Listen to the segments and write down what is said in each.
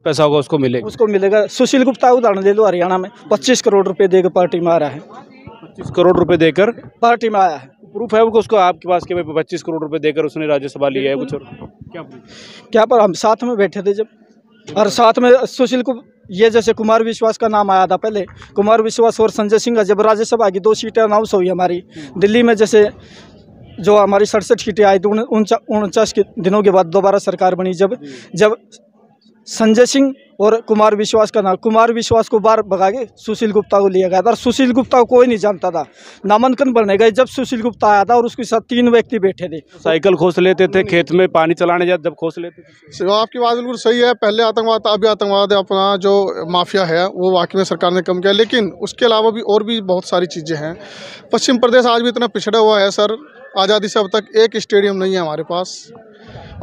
पैसा होगा उसको मिलेगा। उसको मिलेगा। सुशील गुप्ता उदाहरण ले लो, हरियाणा में 25 करोड़ रुपए देकर पार्टी में आ रहा है। 25 करोड़ रुपए देकर पार्टी में आया है। प्रूफ है वो उसको आपके पास कि भाई 25 करोड़ रुपए देकर उसने राज्यसभा लिया है कुछ और क्या proof? क्या पर हम साथ में बैठे थे जब, और साथ में सुशील को ये जैसे कुमार विश्वास का नाम आया था पहले, कुमार विश्वास और संजय सिंह का जब राज्यसभा की 2 सीटें अनाउंस हुई हमारी दिल्ली में, जैसे जो हमारी 67 सीटें आई तो 49 के दिनों के बाद दोबारा सरकार बनी, जब संजय सिंह और कुमार विश्वास का नाम, कुमार विश्वास को बाहर भगा के सुशील गुप्ता को लिया गया था। और सुशील गुप्ता को कोई नहीं जानता था। नामांकन भरने गए जब सुशील गुप्ता आया था और उसके साथ 3 व्यक्ति बैठे थे। साइकिल खोस लेते थे, खेत में पानी चलाने जाते जब खोस लेते थे। आपकी बात बिल्कुल सही है। पहले आतंकवाद था, अभी आतंकवाद है। अपना जो माफिया है वो वाकई में सरकार ने कम किया, लेकिन उसके अलावा भी और भी बहुत सारी चीज़ें हैं। पश्चिम प्रदेश आज भी इतना पिछड़ा हुआ है सर। आज़ादी से अब तक एक स्टेडियम नहीं है हमारे पास।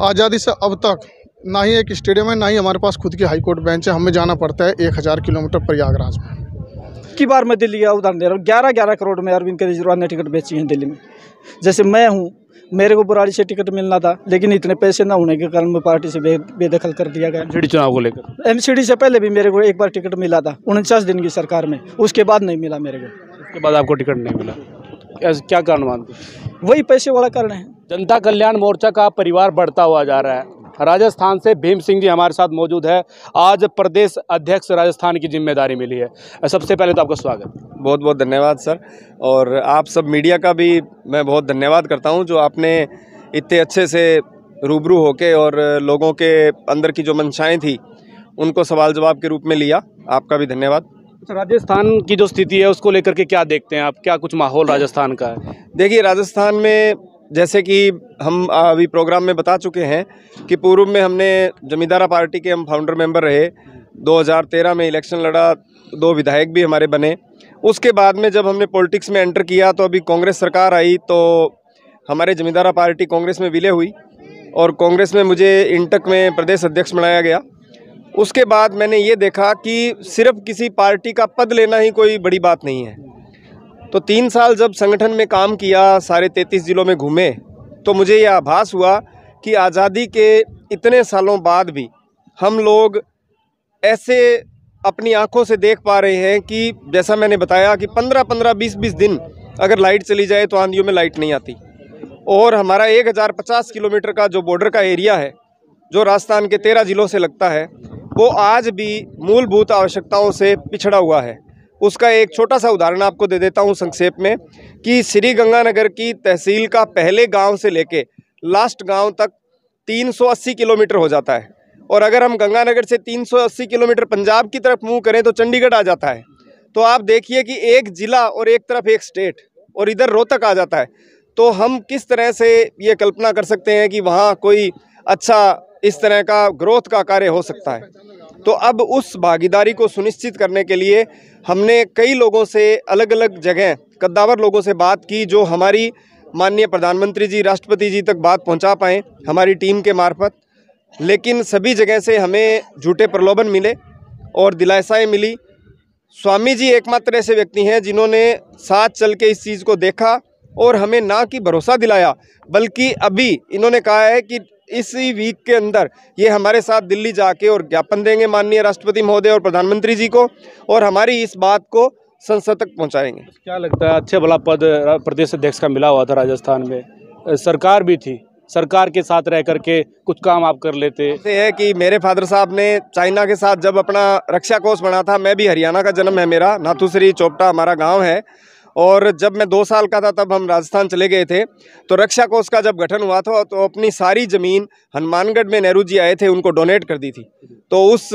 आज़ादी से अब तक ना ही एक स्टेडियम है, ना ही हमारे पास खुद की हाईकोर्ट बेंच है। हमें जाना पड़ता है 1000 किलोमीटर प्रयागराज में। की बार मैं दिल्ली का उदाहरण दे रहा हूँ। 11-11 करोड़ में अरविंद केजरीवाल ने टिकट बेची है दिल्ली में। जैसे मैं हूँ, मेरे को बुराड़ी से टिकट मिलना था, लेकिन इतने पैसे ना होने के कारण मैं पार्टी से बेदखल कर दिया गया। एमसीडी चुनाव को लेकर एमसीडी से पहले भी मेरे को एक बार टिकट मिला था 49 दिन की सरकार में, उसके बाद नहीं मिला मेरे को। उसके बाद आपको टिकट नहीं मिला, क्या कारण मानते हैं? वही पैसे वाला कारण है। जनता कल्याण मोर्चा का परिवार बढ़ता हुआ जा रहा है। राजस्थान से भीम सिंह जी हमारे साथ मौजूद है। आज प्रदेश अध्यक्ष राजस्थान की जिम्मेदारी मिली है। सबसे पहले तो आपका स्वागत। बहुत बहुत धन्यवाद सर, और आप सब मीडिया का भी मैं बहुत धन्यवाद करता हूं जो आपने इतने अच्छे से रूबरू होके और लोगों के अंदर की जो मंशाएं थी उनको सवाल जवाब के रूप में लिया। आपका भी धन्यवाद। राजस्थान की जो स्थिति है उसको लेकर के क्या देखते हैं आप? क्या कुछ माहौल राजस्थान का है? देखिए, राजस्थान में जैसे कि हम अभी प्रोग्राम में बता चुके हैं कि पूर्व में हमने जमींदारा पार्टी के हम फाउंडर मेंबर रहे। 2013 में इलेक्शन लड़ा, 2 विधायक भी हमारे बने। उसके बाद में जब हमने पॉलिटिक्स में एंटर किया तो अभी कांग्रेस सरकार आई तो हमारे जमींदारा पार्टी कांग्रेस में विलय हुई और कांग्रेस में मुझे इंटक में प्रदेश अध्यक्ष बनाया गया। उसके बाद मैंने ये देखा कि सिर्फ किसी पार्टी का पद लेना ही कोई बड़ी बात नहीं है। तो 3 साल जब संगठन में काम किया, सारे 33 जिलों में घूमे, तो मुझे यह आभास हुआ कि आज़ादी के इतने सालों बाद भी हम लोग ऐसे अपनी आंखों से देख पा रहे हैं कि जैसा मैंने बताया कि 15-15, 20-20 दिन अगर लाइट चली जाए तो आंधियों में लाइट नहीं आती। और हमारा 1050 किलोमीटर का जो बॉर्डर का एरिया है जो राजस्थान के 13 जिलों से लगता है, वो आज भी मूलभूत आवश्यकताओं से पिछड़ा हुआ है। उसका एक छोटा सा उदाहरण आपको दे देता हूँ संक्षेप में कि श्री गंगानगर की तहसील का पहले गांव से लेके लास्ट गांव तक 380 किलोमीटर हो जाता है। और अगर हम गंगानगर से 380 किलोमीटर पंजाब की तरफ मूव करें तो चंडीगढ़ आ जाता है। तो आप देखिए कि एक ज़िला और एक तरफ एक स्टेट और इधर रोहतक आ जाता है। तो हम किस तरह से ये कल्पना कर सकते हैं कि वहाँ कोई अच्छा इस तरह का ग्रोथ का कार्य हो सकता है। तो अब उस भागीदारी को सुनिश्चित करने के लिए हमने कई लोगों से अलग अलग जगह कद्दावर लोगों से बात की जो हमारी माननीय प्रधानमंत्री जी, राष्ट्रपति जी तक बात पहुंचा पाएँ हमारी टीम के मार्फत। लेकिन सभी जगह से हमें झूठे प्रलोभन मिले और दिलासाएं मिली। स्वामी जी एकमात्र ऐसे व्यक्ति हैं जिन्होंने साथ चल के इस चीज़ को देखा और हमें ना कि भरोसा दिलाया, बल्कि अभी इन्होंने कहा है कि इसी वीक के अंदर ये हमारे साथ दिल्ली जाके और ज्ञापन देंगे माननीय राष्ट्रपति महोदय और प्रधानमंत्री जी को, और हमारी इस बात को संसद तक पहुंचाएंगे। क्या लगता है, अच्छे भला पद प्रदेश अध्यक्ष का मिला हुआ था राजस्थान में, सरकार भी थी, सरकार के साथ रह करके कुछ काम आप कर लेते? ये है कि मेरे फादर साहब ने चाइना के साथ जब अपना रक्षा कोष बना था, मैं भी हरियाणा का जन्म है मेरा, नाथुश्री चोपटा हमारा गाँव है, और जब मैं 2 साल का था तब हम राजस्थान चले गए थे। तो रक्षा कोष का जब गठन हुआ था तो अपनी सारी ज़मीन हनुमानगढ़ में नेहरू जी आए थे उनको डोनेट कर दी थी। तो उस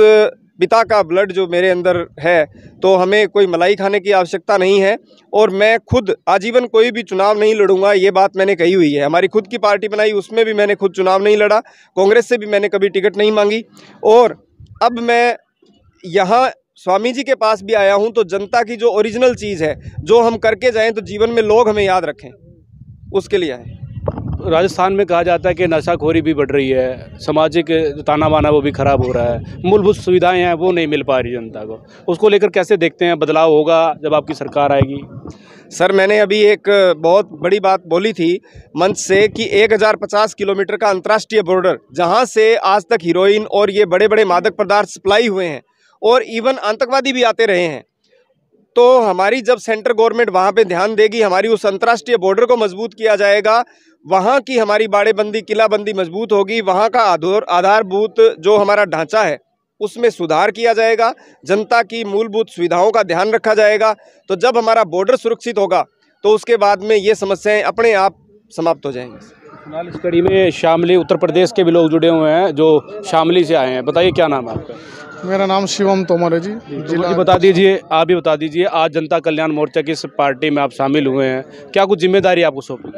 पिता का ब्लड जो मेरे अंदर है, तो हमें कोई मलाई खाने की आवश्यकता नहीं है। और मैं खुद आजीवन कोई भी चुनाव नहीं लड़ूंगा, ये बात मैंने कही हुई है। हमारी खुद की पार्टी बनाई, उसमें भी मैंने खुद चुनाव नहीं लड़ा, कांग्रेस से भी मैंने कभी टिकट नहीं मांगी। और अब मैं यहाँ स्वामी जी के पास भी आया हूं तो जनता की जो ओरिजिनल चीज़ है, जो हम करके जाएं तो जीवन में लोग हमें याद रखें, उसके लिए आए। राजस्थान में कहा जाता है कि नशाखोरी भी बढ़ रही है, सामाजिक ताना बाना वो भी खराब हो रहा है, मूलभूत सुविधाएं हैं वो नहीं मिल पा रही जनता को, उसको लेकर कैसे देखते हैं? बदलाव होगा जब आपकी सरकार आएगी? सर, मैंने अभी एक बहुत बड़ी बात बोली थी मंच से कि 1050 किलोमीटर का अंतर्राष्ट्रीय बॉर्डर, जहां से आज तक हीरोइन और ये बड़े बड़े मादक पदार्थ सप्लाई हुए हैं और इवन आतंकवादी भी आते रहे हैं, तो हमारी जब सेंट्रल गवर्नमेंट वहाँ पे ध्यान देगी, हमारी उस अंतर्राष्ट्रीय बॉर्डर को मजबूत किया जाएगा, वहाँ की हमारी बाड़ेबंदी किलाबंदी मजबूत होगी, वहाँ का आधारभूत जो हमारा ढांचा है उसमें सुधार किया जाएगा, जनता की मूलभूत सुविधाओं का ध्यान रखा जाएगा। तो जब हमारा बॉर्डर सुरक्षित होगा तो उसके बाद में ये समस्याएं अपने आप समाप्त हो जाएंगी। फिलहाल इस कड़ी में शामली उत्तर प्रदेश के भी लोग जुड़े हुए हैं जो शामली से आए हैं। बताइए क्या नाम है आपका? मेरा नाम शिवम तोमर है जी। जी बता दीजिए, आप भी बता दीजिए, आज जनता कल्याण मोर्चा की इस पार्टी में आप शामिल हुए हैं, क्या कुछ जिम्मेदारी आपको सौंपी?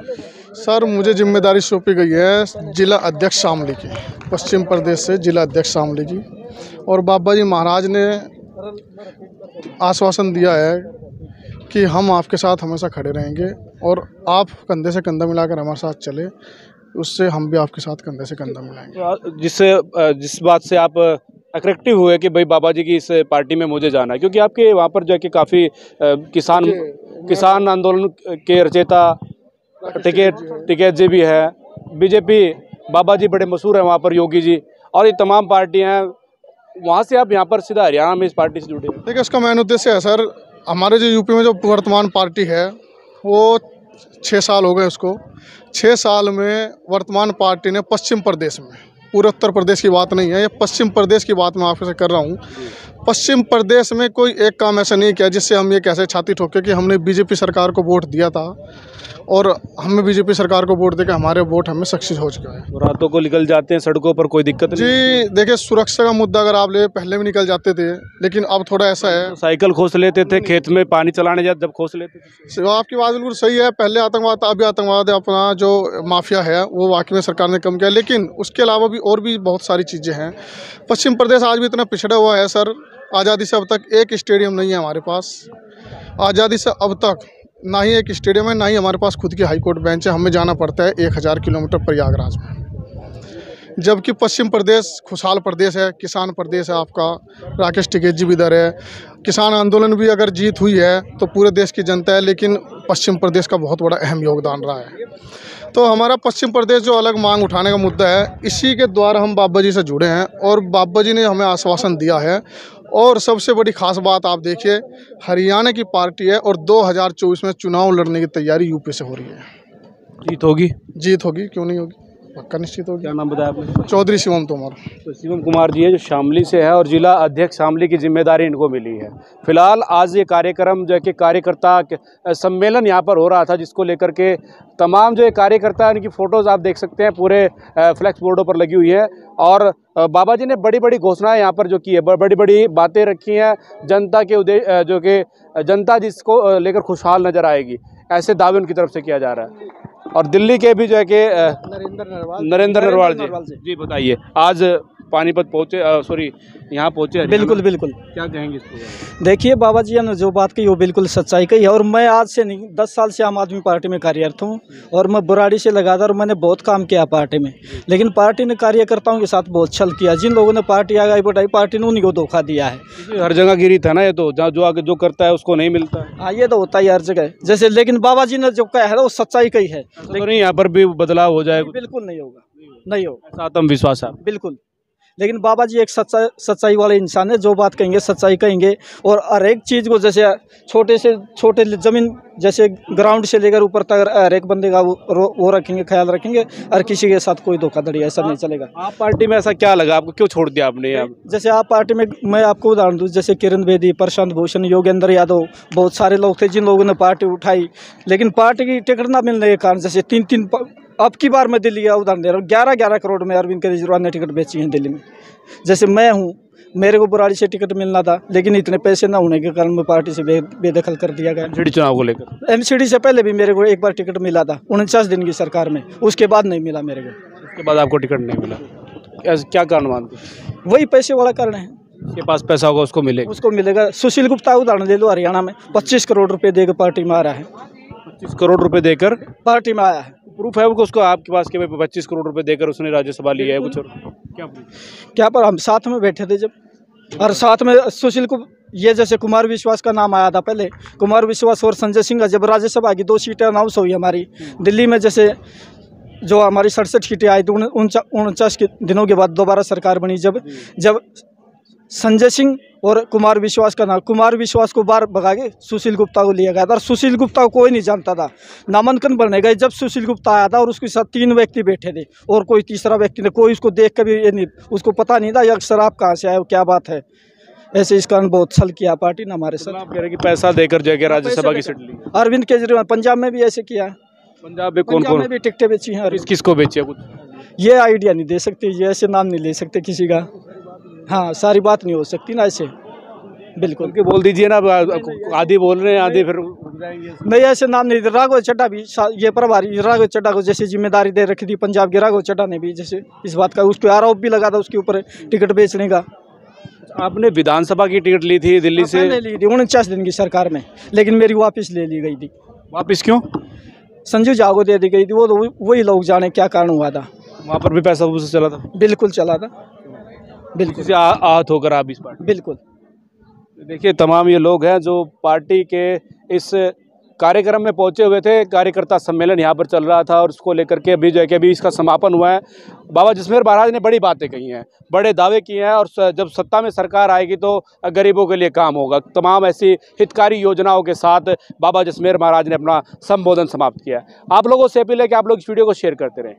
सर, मुझे जिम्मेदारी सौंपी गई है जिला अध्यक्ष शामली की, पश्चिम प्रदेश से जिला अध्यक्ष शामली की। और बाबा जी महाराज ने आश्वासन दिया है कि हम आपके साथ हमेशा खड़े रहेंगे और आप कंधे से कंधा मिलाकर हमारे साथ चले, उससे हम भी आपके साथ कंधे से कंधा मिलाएंगे। जिस बात से आप अट्रैक्टिव हुए कि भाई बाबा जी की इस पार्टी में मुझे जाना है, क्योंकि आपके वहाँ पर जो है कि काफ़ी किसान आंदोलन के रचयिता टिकैत जी भी है, बीजेपी बाबा जी बड़े मशहूर हैं वहाँ पर, योगी जी और ये तमाम पार्टियाँ हैं, वहाँ से आप यहाँ पर सीधा हरियाणा में इस पार्टी से जुड़े? देखिए, इसका मेन उद्देश्य है सर, हमारे जो यूपी में जो वर्तमान पार्टी है वो 6 साल हो गए उसको। 6 साल में वर्तमान पार्टी ने पश्चिम प्रदेश में, पूरे उत्तर प्रदेश की बात नहीं है, ये पश्चिम प्रदेश की बात मैं आपसे कर रहा हूँ, पश्चिम प्रदेश में कोई एक काम ऐसा नहीं किया जिससे हम ये कैसे छाती ठोके कि हमने बीजेपी सरकार को वोट दिया था और हमें बीजेपी सरकार को वोट देकर हमारे वोट हमें सक्सेस हो चुका है। रातों को निकल जाते हैं सड़कों पर, कोई दिक्कत नहीं? जी देखिए, सुरक्षा का मुद्दा अगर आप ले, पहले भी निकल जाते थे, लेकिन अब थोड़ा ऐसा है। तो साइकिल खोस लेते थे, खेत में पानी चलाने जाते जब खोस लेते थे। आपकी बात बिल्कुल सही है, पहले आतंकवाद था, अभी आतंकवाद है, अपना जो माफिया है वो वाकई में सरकार ने कम किया, लेकिन उसके अलावा भी और भी बहुत सारी चीज़ें हैं। पश्चिम प्रदेश आज भी इतना पिछड़ा हुआ है सर, आज़ादी से अब तक एक स्टेडियम नहीं है हमारे पास। आज़ादी से अब तक ना ही एक स्टेडियम है, ना ही हमारे पास खुद की हाई कोर्ट बेंच है, हमें जाना पड़ता है 1000 किलोमीटर प्रयागराज में। जबकि पश्चिम प्रदेश खुशहाल प्रदेश है, किसान प्रदेश है आपका, राकेश टिकैत जी भी इधर है। किसान आंदोलन भी अगर जीत हुई है तो पूरे देश की जनता है, लेकिन पश्चिम प्रदेश का बहुत बड़ा अहम योगदान रहा है। तो हमारा पश्चिम प्रदेश जो अलग मांग उठाने का मुद्दा है, इसी के द्वारा हम बाबा जी से जुड़े हैं और बाबा जी ने हमें आश्वासन दिया है। और सबसे बड़ी खास बात आप देखिए, हरियाणा की पार्टी है और 2024 में चुनाव लड़ने की तैयारी यूपी से हो रही है। जीत होगी? जीत होगी, क्यों नहीं होगी, पक्का निश्चित होगी। क्या नाम बताया आपने? चौधरी शिवम तोमर। तो शिवम कुमार जी है जो शामली से है और जिला अध्यक्ष शामली की जिम्मेदारी इनको मिली है। फिलहाल आज ये कार्यक्रम जो है कि कार्यकर्ता सम्मेलन यहाँ पर हो रहा था, जिसको लेकर के तमाम जो कार्यकर्ता इनकी फ़ोटोज़ आप देख सकते हैं पूरे फ्लैक्स बोर्डों पर लगी हुई है। और बाबा जी ने बड़ी बड़ी घोषणाएं यहाँ पर जो की है, बड़ी बड़ी बातें रखी हैं, जनता के उद्देश्य जो कि जनता जिसको लेकर खुशहाल नज़र आएगी, ऐसे दावे उनकी तरफ से किया जा रहा है। और दिल्ली के भी जो है कि नरेंद्र नरवाल जी बताइए, आज पानीपत पहुँचे, सॉरी यहाँ पहुँचे। बिल्कुल बिल्कुल, क्या कहेंगे इसको? देखिए, बाबा जी ने जो बात कही वो बिल्कुल सच्चाई कही है। और मैं आज से नहीं 10 साल से आम आदमी पार्टी में कार्यरत हूँ और मैं बुराड़ी से लगा था और मैंने बहुत काम किया पार्टी में, लेकिन पार्टी ने कार्यकर्ताओं के साथ बहुत छल किया। जिन लोगों ने पार्टी आगाई बढ़ाई, पार्टी ने उन्हीं को धोखा दिया है। हर जगह गिरी था ना ये, तो जो आगे जो करता है उसको नहीं मिलता है। हाँ, ये तो होता ही हर जगह जैसे, लेकिन बाबा जी ने जो कहा है वो सच्चाई कही है। लेकिन यहाँ पर भी बदलाव हो जाएगा? बिल्कुल नहीं होगा, नहीं होगा, ऐसा आत्मविश्वास है बिल्कुल। लेकिन बाबा जी एक सच्चाई वाले इंसान है, जो बात कहेंगे सच्चाई कहेंगे। और हर एक चीज़ को, जैसे छोटे से छोटे ज़मीन, जैसे ग्राउंड से लेकर ऊपर तक हर एक बंदे का वो रखेंगे, ख्याल रखेंगे, और किसी के साथ कोई धोखाधड़ी ऐसा नहीं चलेगा। आप पार्टी में ऐसा क्या लगा आपको, क्यों छोड़ दिया आपने? आप जैसे आप पार्टी में, मैं आपको उदाहरण दूँ, जैसे किरण बेदी, प्रशांत भूषण, योगेंद्र यादव, बहुत सारे लोग थे जिन लोगों ने पार्टी उठाई, लेकिन पार्टी की टिकट ना मिलने के कारण, जैसे 3 अब की बार मैं दिल्ली का उदाहरण दे रहा हूँ, 11 करोड़ में अरविंद केजरीवाल ने टिकट बेची है दिल्ली में। जैसे मैं हूँ, मेरे को बुराड़ी से टिकट मिलना था, लेकिन इतने पैसे ना होने के कारण मैं पार्टी से बेदखल कर दिया गया। एमसीडी चुनाव को लेकर? एमसीडी से पहले भी मेरे को एक बार टिकट मिला था 49 दिन की सरकार में, उसके बाद नहीं मिला मेरे को। उसके बाद आपको टिकट नहीं मिला, क्या कारण मानते? वही पैसे वाला कारण है। उसके पास पैसा होगा उसको मिलेगा, उसको मिलेगा। सुशील गुप्ता उदाहरण ले लो, हरियाणा में 25 करोड़ रुपये देकर पार्टी में आ रहा है। 25 करोड़ रुपए देकर पार्टी में आया है। प्रूफ है वो कि उसको आपके पास के 25 करोड़ रुपए देकर उसने राज्यसभा लिया है कुछ और क्या proof? क्या पर हम साथ में बैठे थे जब, और साथ में सुशील को ये जैसे कुमार विश्वास का नाम आया था पहले, कुमार विश्वास और संजय सिंह जब राज्यसभा की 2 सीटें अनाउंस हुई हमारी दिल्ली में, जैसे जो हमारी 67 सीटें आई तो 49 के दिनों के बाद दोबारा सरकार बनी। जब संजय सिंह और कुमार विश्वास का नाम, कुमार विश्वास को बाहर भगा के सुशील गुप्ता को लिया गया था, और सुशील गुप्ता को कोई नहीं जानता था। नामांकन भरने गए जब सुशील गुप्ता आया था और उसके साथ 3 व्यक्ति बैठे थे और कोई तीसरा व्यक्ति ने, कोई उसको देख कर भी ये नहीं, उसको पता नहीं था ये शराब कहाँ से आया, क्या बात है। ऐसे इस कारण बहुत छल किया पार्टी ने हमारे साथ। आप कह रहे हैं कि पैसा देकर जगह राज्यसभा की सीट ली। अरविंद केजरीवाल पंजाब में भी ऐसे किया है, पंजाब में कौन कौन भी टिकटें बेची हैं। किसको बेची है कुछ? ये आइडिया नहीं दे सकते, ये ऐसे नाम नहीं ले सकते किसी का। हाँ, सारी बात नहीं हो सकती ना ऐसे, बिल्कुल उनके बोल दीजिए ना, आधी बोल रहे हैं आधे फिर रुक जाएंगे। नहीं, ऐसे नाम नहीं। राघव चड्ढा भी ये प्रभारी, राघव चड्ढा को जैसे जिम्मेदारी दे रखी थी पंजाब के, राघव चड्ढा ने भी जैसे इस बात का उसको आरोप भी लगा था उसके ऊपर टिकट बेचने का। आपने विधानसभा की टिकट ली थी दिल्ली से? ले ली थी 49 दिन की सरकार में, लेकिन मेरी वापस ले ली गई थी। वापस क्यों? संजू झा को दे दी गई थी, वो तो वही लोग जाने क्या कारण हुआ था। वहाँ पर भी पैसा वसूल चला था? बिल्कुल चला था, बिल्कुल आहत होकर आप इस पार्टी? बिल्कुल। देखिए, तमाम ये लोग हैं जो पार्टी के इस कार्यक्रम में पहुंचे हुए थे। कार्यकर्ता सम्मेलन यहाँ पर चल रहा था और उसको लेकर के अभी जो है कि अभी इसका समापन हुआ है। बाबा जसमेर महाराज ने बड़ी बातें कही हैं, बड़े दावे किए हैं, और जब सत्ता में सरकार आएगी तो गरीबों के लिए काम होगा। तमाम ऐसी हितकारी योजनाओं के साथ बाबा जसमेर महाराज ने अपना संबोधन समाप्त किया। आप लोगों से अपील है कि आप लोग इस वीडियो को शेयर करते रहें।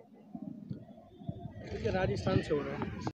राजस्थान से हो रहा है।